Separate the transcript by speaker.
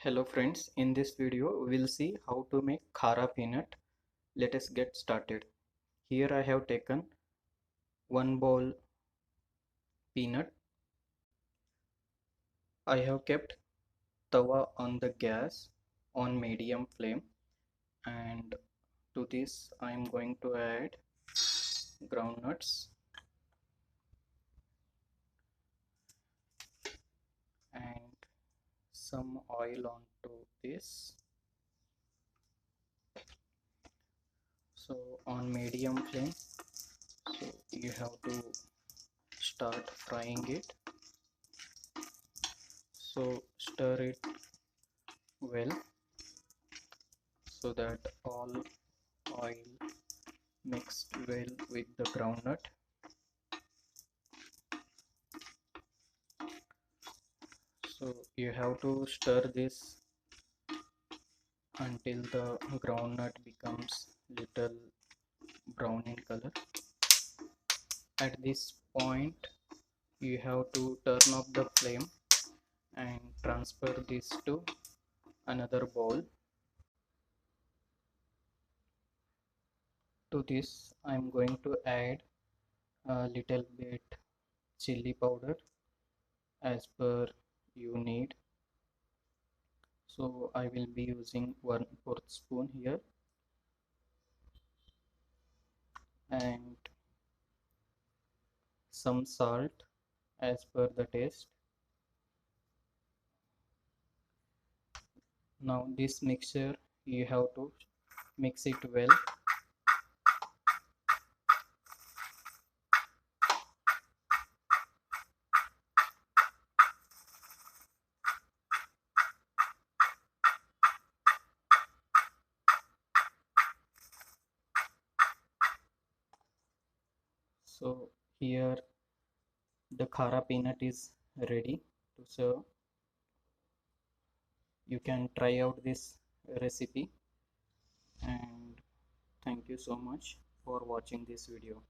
Speaker 1: Hello friends, in this video we'll see how to make Khara peanut. Let us get started. Here I have taken 1 bowl peanut. I have kept tawa on the gas on medium flame, and to this I am going to add groundnuts and some oil onto this. So on medium flame, so you have to start frying it. So stir it well so that all oil mixed well with the groundnut. So you have to stir this until the groundnut becomes little brown in color. At this point you have to turn off the flame and transfer this to another bowl. To this I am going to add a little bit chili powder as per you need. So I will be using 1/4 spoon here, and some salt as per the taste. Now this mixture you have to mix it well. So here the Khara peanut is ready to serve. You can try out this recipe, and thank you so much for watching this video.